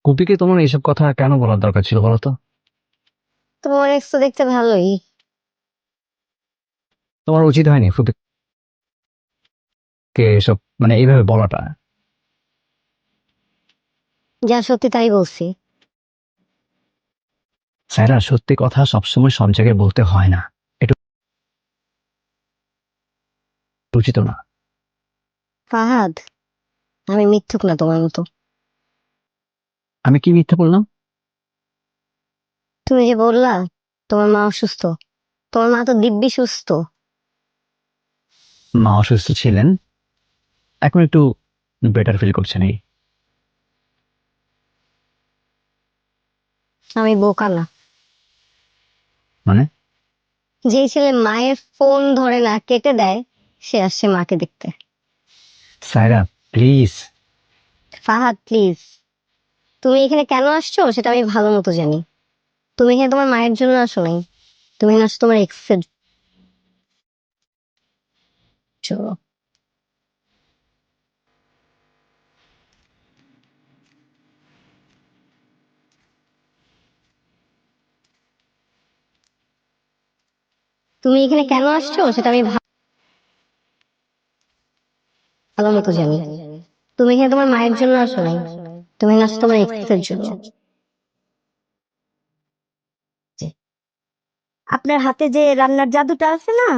কুপিকে তোমার এইসব কথা কেন বলার দরকার ছিল বলো তো? তোমার এক্স তো দেখতে ভালোই। তোমার উচিত হয়নি ফুপিকে এসব মানে এইভাবে বলাটা। যা সত্যি তাই বলছি। সাইরা, সত্যি কথা সবসময় সব জায়গায় বলতে হয় না, এটা উচিত না। ফাহাদ, আমি মিথ্যুক না তোমার মতো। আমি কি মিথ্যা বললাম? তুমি যে বললা তোমার মা অসুস্থ, তোমার মা তো দিব্যি সুস্থ। মা অসুস্থ ছিলেন, এখন একটু বেটার ফিল করছেন এই। আমি বোকা না। মানে? যেই ছেলে মায়ের ফোন ধরে না কেটে দেয়, সে আসছে মাকে দেখতে। সাইরা প্লিজ। ফাহাদ প্লিজ, তুমি এখানে কেন আসছো সেটা আমি ভালো মতো জানি। তুমি এখানে তোমার মায়ের জন্য আসো নাই, তুমি এখানে আসছো তোমার এক্স এর জন্য। তুমি এখানে কেন আসছো সেটা আমি ভালো মতো জানি। তুমি এখানে তোমার মায়ের জন্য আসো নাই, তুমি এখানে আসছো তোমার এক্স এর জন্য। আপনার হাতে যে রান্নার জাদুটা আছে না,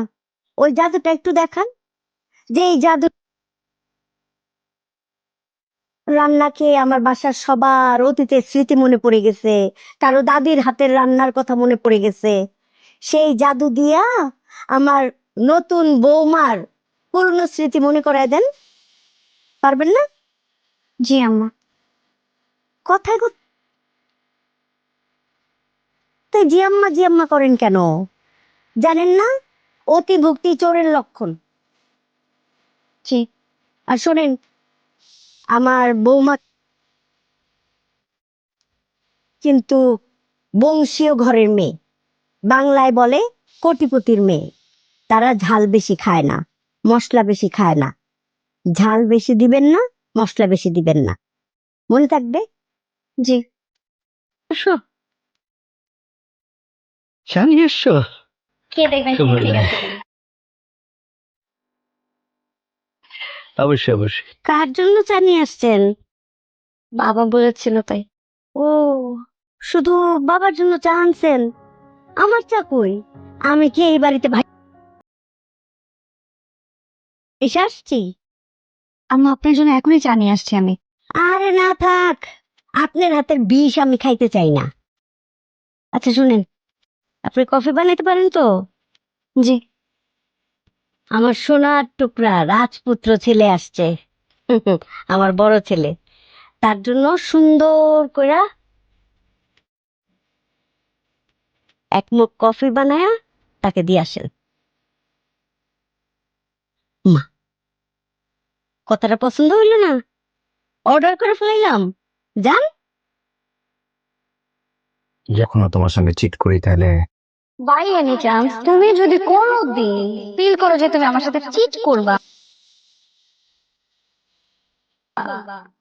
ওই জাদুটা একটু দেখান। যে এই জাদু রান্না খেয়ে আমার বাসার সবার অতীতের স্মৃতি মনে পড়ে গেছে, কারো দাদির হাতের রান্নার কথা মনে পড়ে গেছে। সেই জাদু দিয়া আমার নতুন বৌমার পুরনো স্মৃতি মনে করায় দেন, পারবেন না? জি আম্মা। কথায় কথায় জিয়াম্মা জিয়াম্মা করেন কেন? জানেন না অতিভক্তি চোরের লক্ষণ? জি। আর শোনেন, আমার বৌমা কিন্তু বংশীয় ঘরের মেয়ে, বাংলায় বলে কোটিপতির মেয়ে। তারা ঝাল বেশি খায় না, মশলা বেশি খায় না। ঝাল বেশি দিবেন না, মশলা বেশি দিবেন না, মনে থাকবে? জি। এসো, চা নিয়ে এসছো? কে দেখবেন খবর ঠিক নেই। আছে। অবশ্যই অবশ্যই। কার জন্য চা নিয়ে আসছেন? বাবা বলেছিল তাই। ও, শুধু বাবার জন্য চা আনছেন? আমার চা কই? আমি কি এই বাড়িতে ভাই এসে আসছি? আম্মা আপনার জন্য এখনই চা নিয়ে আসছি আমি। আরে না থাক, আপনার হাতের বিষ আমি খাইতে চাই না। আচ্ছা শুনেন, আপনি কফি বানাইতে পারেন তো? জি। আমার সোনার টুকরা রাজপুত্র ছেলে আসছে, আমার বড় ছেলে। তার জন্য সুন্দর করে এক মুখ কফি বানায়া তাকে দিয়ে আসেন। মা, কথাটা পছন্দ হইল না? অর্ডার করে ফেলাইলাম, যান। যখন তোমার সঙ্গে চিট করি তাহলে বাই এনি চান্স তুমি যদি কোনোদিন ফিল করো যে তুমি আমার সাথে চিট করবা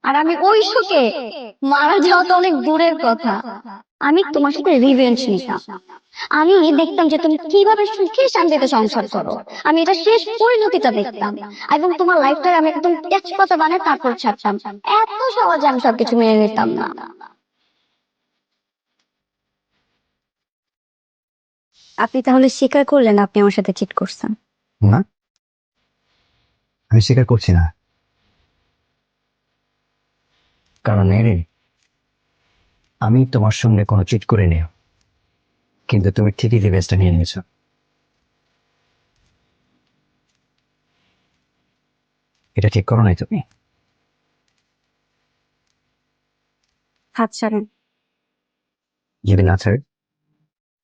আর আমি ওই শোকে মারা যাওয়া তো অনেক দূরের কথা, আমি তোমার সাথে রিভেঞ্জ নিতাম। আমি দেখতাম যে তুমি কিভাবে সুখে শান্তিতে সংসার করো, আমি এটা শেষ পরিণতিটা দেখতাম এবং তোমার লাইফটা আমি একদম তেজপাতা বানায় তারপর ছাড়তাম। এত সহজে আমি সবকিছু মেনে নিতাম না। আপনি তাহলে স্বীকার করলেন আপনি আমার সাথে চিট করছেন? না, আমি স্বীকার করছি না। কারণ এরে আমি তোমার সঙ্গে কোনো চিট করে নিও, কিন্তু তুমি ঠিকই রিভেঞ্জটা নিয়ে নিয়েছো। এটা ঠিক করো নাই তুমি। হাত ছাড়েন। যদি না ছাড়ি?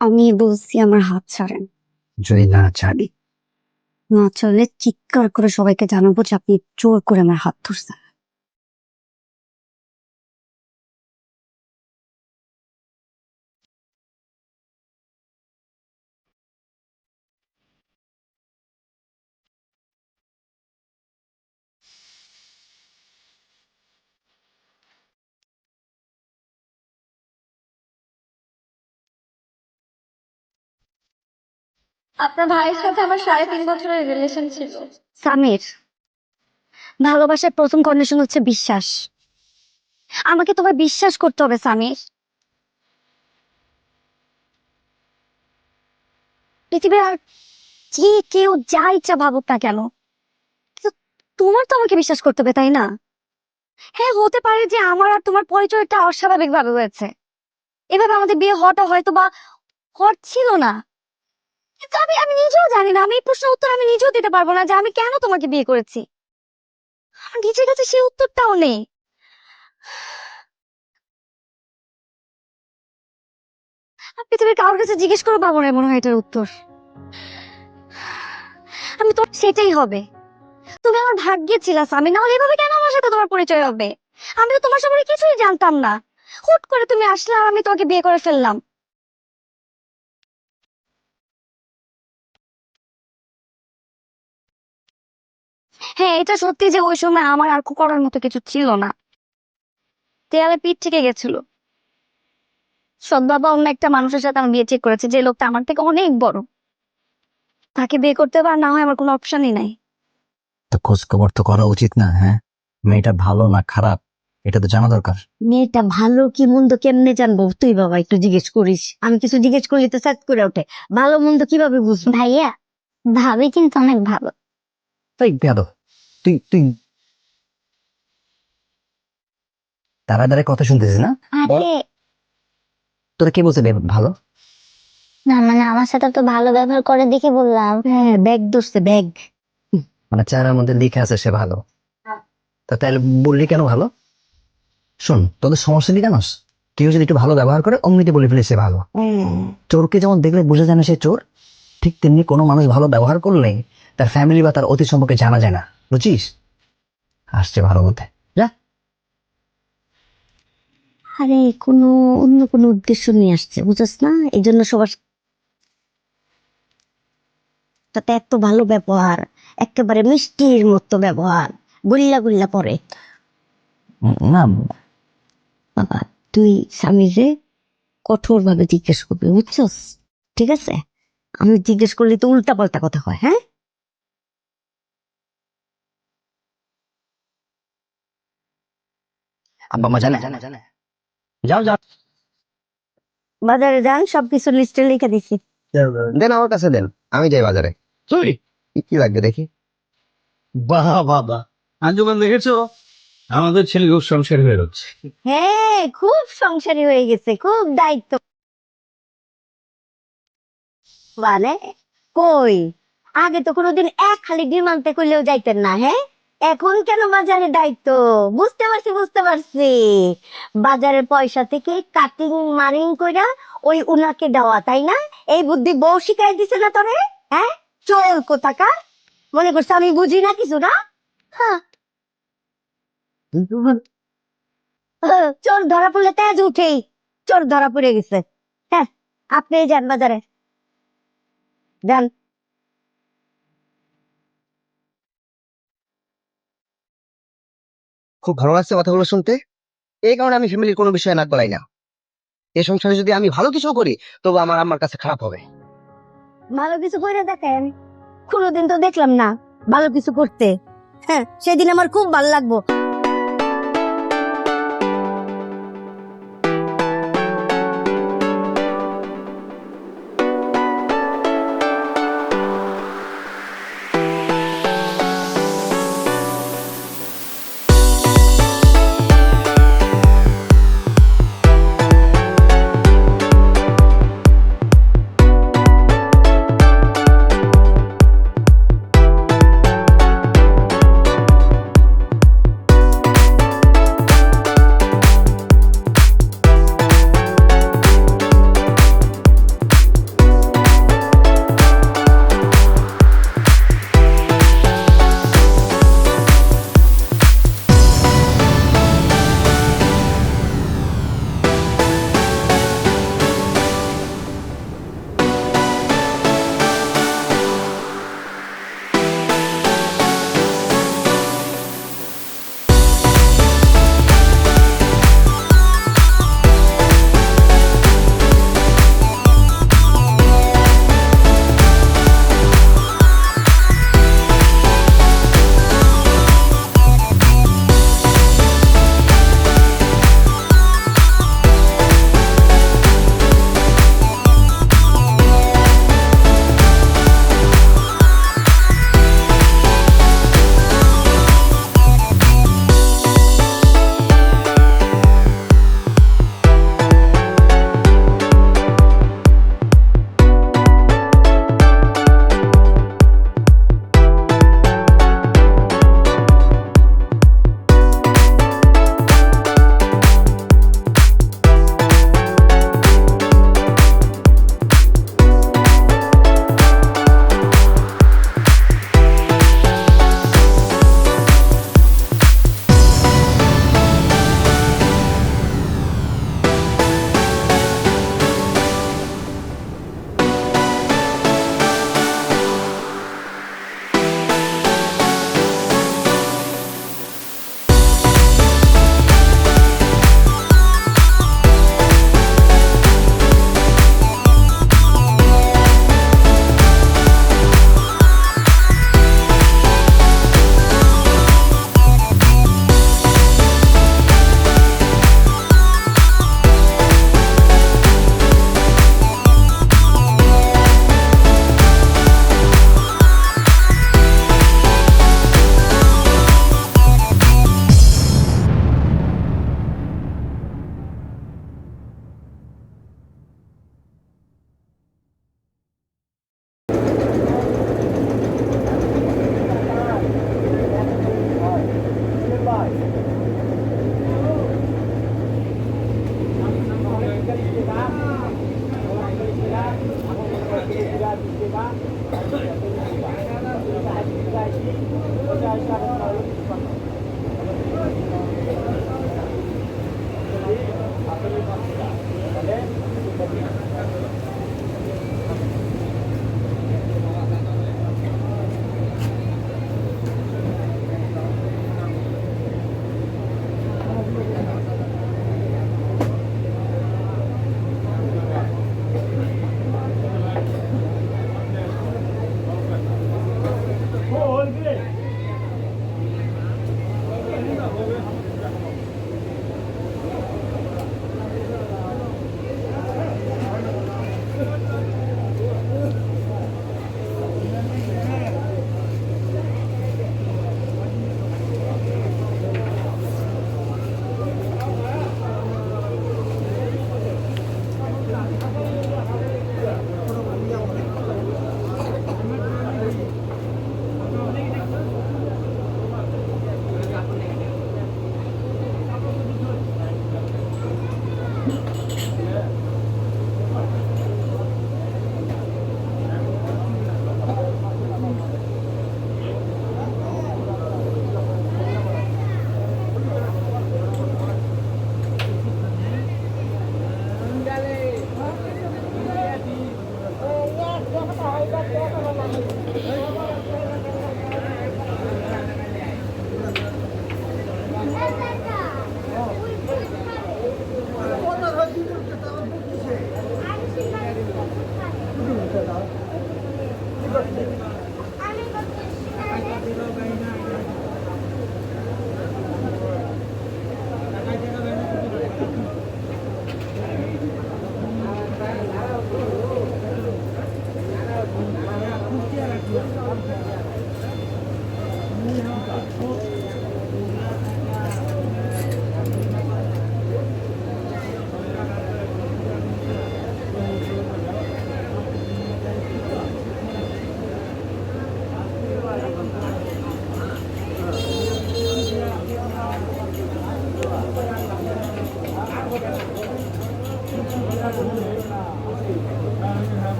আমি বলছি আমার হাত ছাড়েন। যদি না ছাড়ি? না ছাড়লে চিৎকার করে সবাইকে জানাবো যে আপনি জোর করে আমার হাত ধরছেন। আপনার ভাইয়ের সাথে আমার 3.5 বছরের রিলেশন ছিল। সামির, ভালোবাসার প্রথম কন্ডিশন হচ্ছে বিশ্বাস। আমাকে তোমার বিশ্বাস করতে হবে সামির। পৃথিবীর আর যে কেউ যা ইচ্ছা ভাবুক না কেন, কিন্তু তোমার তো আমাকে বিশ্বাস করতে হবে, তাই না? হ্যাঁ, হতে পারে যে আমার আর তোমার পরিচয়টা অস্বাভাবিক ভাবে হয়েছে, এভাবে আমাদের বিয়ে হওয়াটা হয়তো বা হচ্ছিল না। কিন্তু আমি আমি নিজেও জানি না, আমি এই প্রশ্নের উত্তর আমি নিজেও দিতে পারবো না যে আমি কেন তোমাকে বিয়ে করেছি। আমার নিজের কাছে সেই উত্তরটাও নেই। আমি পৃথিবীর কারোর কাছে জিজ্ঞেস করে পাবো না মনে হয় এটার উত্তর। আমি তো সেটাই হবে। তুমি আমার ভাগ্যে ছিলা স্বামী, না হলে এভাবে কেন আমার সাথে তোমার পরিচয় হবে? আমি তো তোমার সম্পর্কে কিছুই জানতাম না। হুট করে তুমি আসলে আর আমি তোমাকে বিয়ে করে ফেললাম। হ্যাঁ, এটা সত্যি যে ওই সময় আমার আর করার মতো কিছু ছিল না। দেয়ালে পিঠ থেকে গেছিল। সৎ বাবা অন্য একটা মানুষের সাথে আমার বিয়ে ঠিক করেছে, যে লোকটা আমার থেকে অনেক বড়। তাকে বিয়ে করতে হবে আর না হয় আমার কোনো অপশনই নাই। তো খোঁজ খবর তো করা উচিত না? হ্যাঁ, মেয়েটা ভালো না খারাপ এটা তো জানা দরকার। মেয়েটা ভালো কি মন্দ কেমনে জানবো? তুই বাবা একটু জিজ্ঞেস করিস, আমি কিছু জিজ্ঞেস করলে তো সার্চ করে ওঠে। ভালো মন্দ কিভাবে বুঝবো? ভাইয়া, ভাবি কিন্তু অনেক ভালো। তাই বেয়াদব, তুই তুই তারা দ্বারা কথা শুনতেছিস না? আরে তোরা কে বলছে ভালো? না, মানে আমার সাথে তো ভালো ব্যবহার করে দেখে বললাম। হ্যাঁ, ব্যাগ ধরছে ব্যাগ। মানে চেহারার মধ্যে লিখে আছে সে ভালো, তা তাহলে বললি কেন ভালো? শোন, তোদের সমস্যা কি জানোস? কেউ যদি একটু ভালো ব্যবহার করে অমনিতে বলে ফেলে সে ভালো। চোরকে যেমন দেখলে বোঝা যায় না সে চোর, ঠিক তেমনি কোনো মানুষ ভালো ব্যবহার করলে তার ফ্যামিলি বা তার অতীত সম্পর্কে জানা যায় না, বুঝছিস? আসছে ভালো বলতে, যা। আরে কোনো অন্য কোনো উদ্দেশ্য নিয়ে আসছে, বুঝছ না? এই জন্য সবার সাথে এত ভালো ব্যবহার, একেবারে মিষ্টির মতো ব্যবহার, গুল্লা গুল্লা পরে। না, বাবা, তুই স্বামীরে কঠোর ভাবে জিজ্ঞেস করবি, বুঝছস? ঠিক আছে? আমি জিজ্ঞেস করলে তো উল্টা পাল্টা কথা হয়। হ্যাঁ, আব্বা মা জানে? যাও যাও, বাজারে যান, সবকিছু লিস্টে লিখে দিছি। দেন আমার কাছে দেন, আমি যাই বাজারে। তুই কি কি লাগবে দেখি। বাহ বাবা, আঞ্জুমান দেখেছো? আমাদের ছেলে খুব সংসার হয়ে যাচ্ছে। হ্যাঁ, খুব সংসারী হয়ে গেছে, খুব দায়িত্ব। মানে কই, আগে তো কোনোদিন এক খালি ডিম আনতে করলেও যাইতেন না। হ্যাঁ, এখন কেন বাজারে দায়িত্ব? বুঝতে পারছি বুঝতে পারছি। বাজারের পয়সা থেকে কাটিং মারিং কইরা ওই উনাকে দেওয়া, তাই না? এই বুদ্ধি বউ শিখাই দিছে না তোরে? হ্যাঁ, চোর কোথাকার। মনে করছে আমি বুঝি না কিছু, না? হ্যাঁ, চোর ধরা পড়লে তেজ উঠেই। চোর ধরা পড়ে গেছে। হ্যাঁ, আপনি যান বাজারে, যান। খুব ভালো লাগছে কথাগুলো শুনতে। এই কারণে আমি ফ্যামিলির কোনো বিষয়ে নাক গলাই না। এই সংসারে যদি আমি ভালো কিছু করি, তবু আমার আম্মার কাছে খারাপ হবে। ভালো কিছু করে দেখেন, কোনোদিন তো দেখলাম না ভালো কিছু করতে। হ্যাঁ, সেদিন আমার খুব ভালো লাগবো।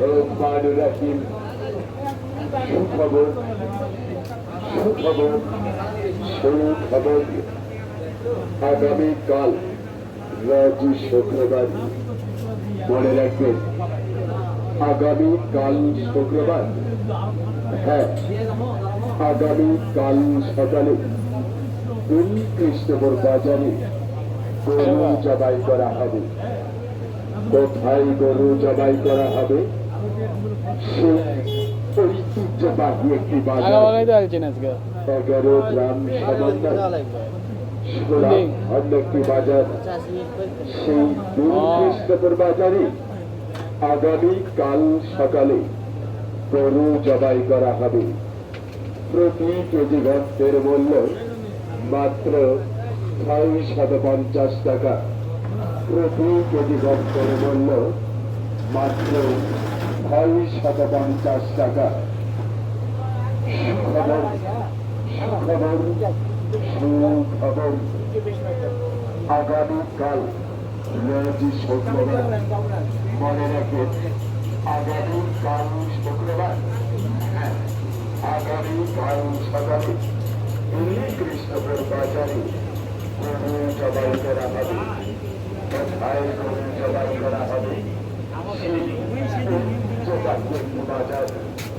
বিসমিল্লাহিররহমানিররহিম। সুখবর সুখবর সুখবর, আগামীকাল রোজ শুক্রবার, মনে রাখবেন আগামীকাল শুক্রবার, হ্যাঁ আগামীকাল সকালে কৃষ্ণপুর বাজারে গরু জবাই করা হবে। কোথায় গরু জবাই করা হবে? সেই ঐতিহ্যবাহী একটি বাজার, 11 গ্রাম সমন্বয় অন্য একটি বাজার, সেই কৃষ্ণপুর বাজারে আগামীকাল সকালে গরু জবাই করা হবে। প্রতি কেজি গোস্তের মূল্য মাত্র 650 টাকা। প্রতি কেজি গোস্তের মূল্য মাত্র 650 টাকা। সুখবর সুখবর সুখবর, আগামীকাল রোজ শুক্রবার, মনে রাখবেন আগামীকাল শুক্রবার, হ্যাঁ আগামীকাল সকালে কৃষ্ণপুর বাজারে গরু জবাই করা হবে। কোথায় গরু জবাই করা হবে? বাজার,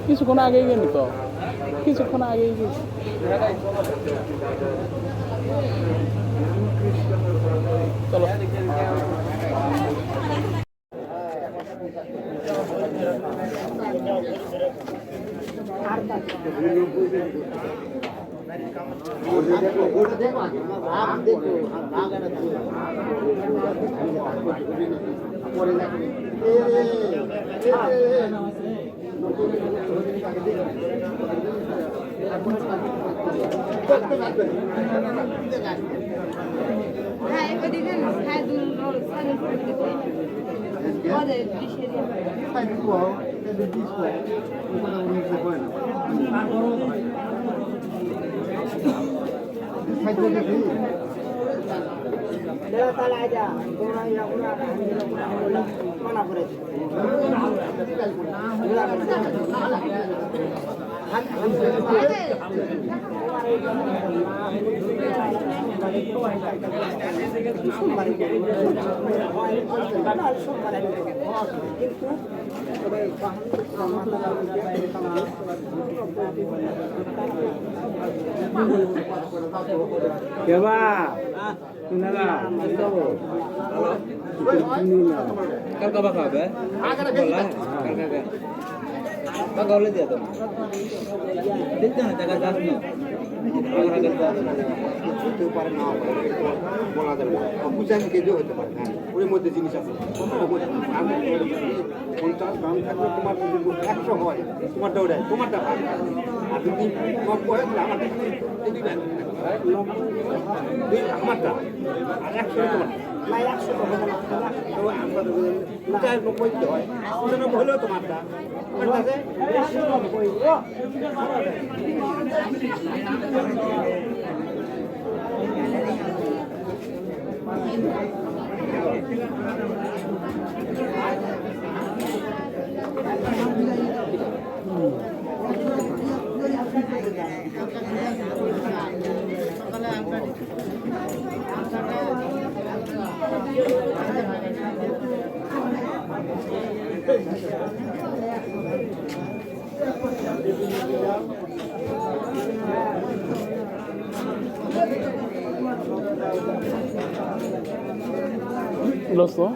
কিছুক্ষণ আগেই গেলি তো, কিছুক্ষণ আগেই গেছি। চলো দেখো হতেও পারে না বলা যাবে না বুঝানি কেজও হতে পারে হ্যাঁ ওর মধ্যে জিনিস আছে আমি 50 গ্রাম থাকলে তোমার যদি 100 হয় তোমারটা ওটাই তোমারটা পাবে আর যদি কম হয় তাহলে আমারটা দিবেন আমারটা আর 100 তোমার না 100 তো হবে না তো আমরা তো 90 হয় 90 হলেও তোমারটা আমার কাছে ロスト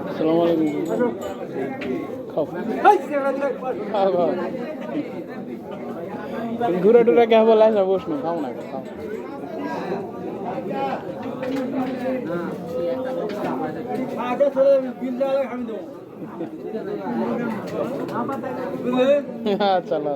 আসসালামু আলাইকুম খাও খাও খাও ঘুরে টুরে কে বলে আসা বস না খাও না খাও হ্যাঁ চলো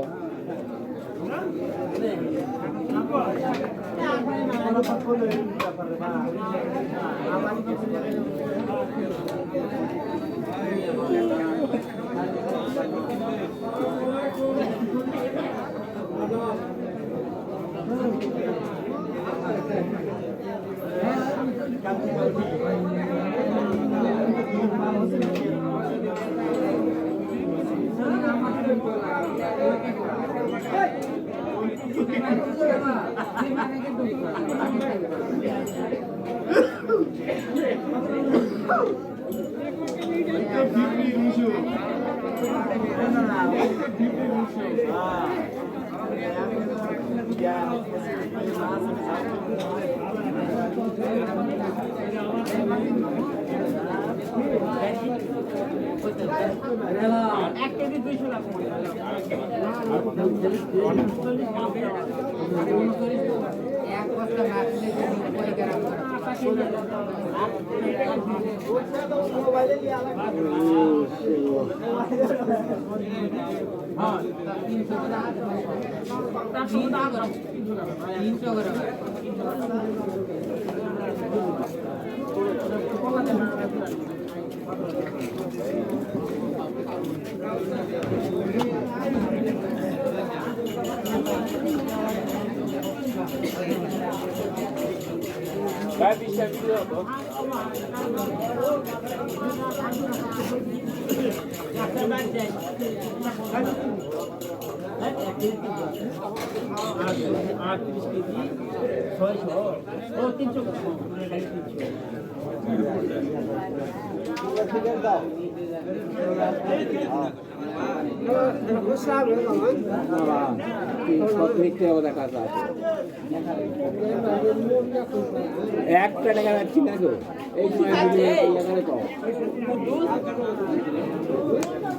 একটা টাকা রাখছি না গো এই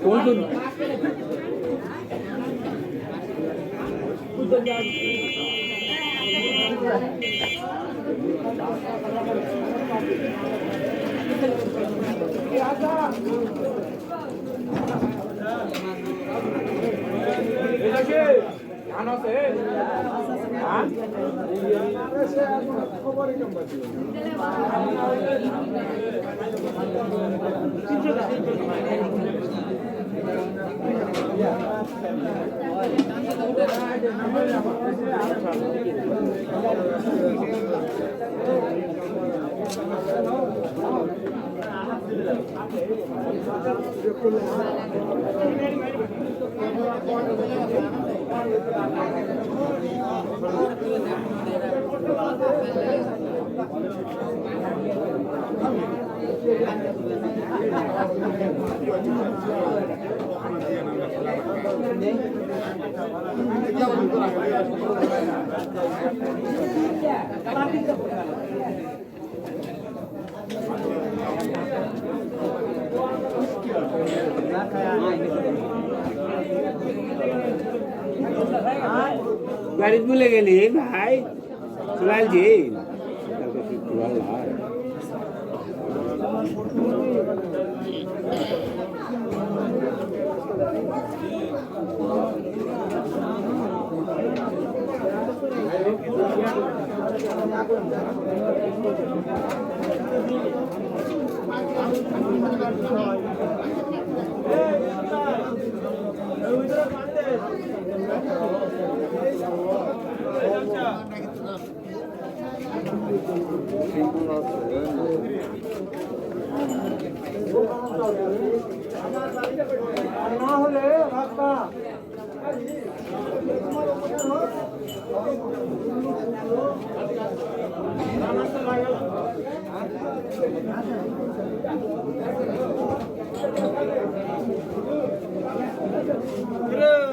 কোন গাড়ি ভুলে গেলি ভাই চলাইছি না হলে রাস্তা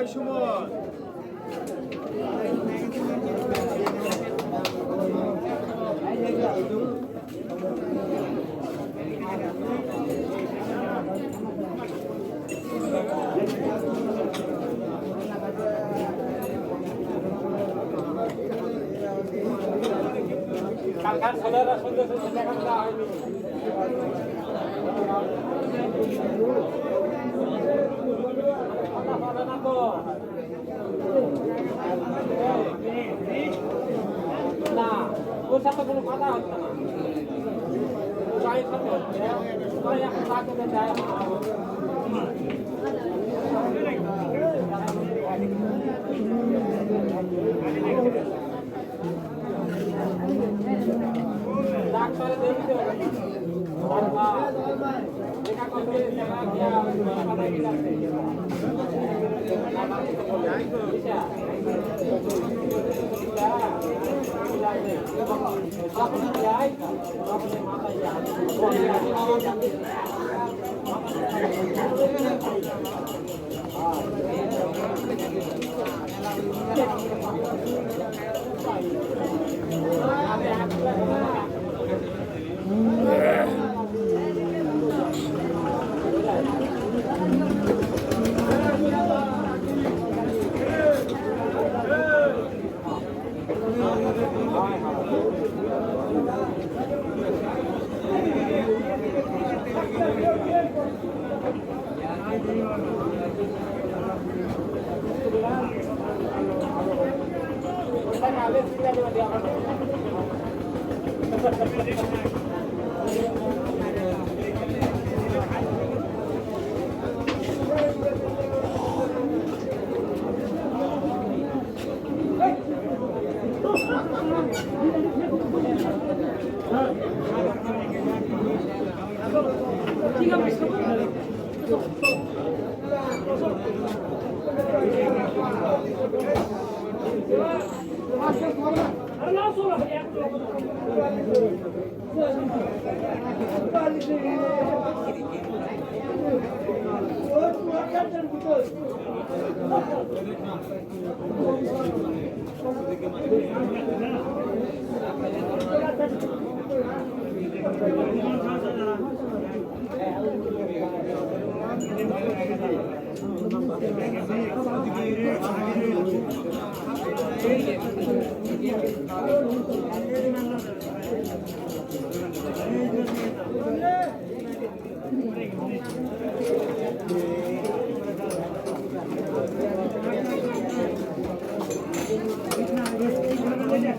সুমন না ওর সাথে কোনো কথা হচ্ছে না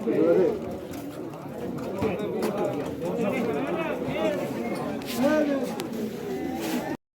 Öyle.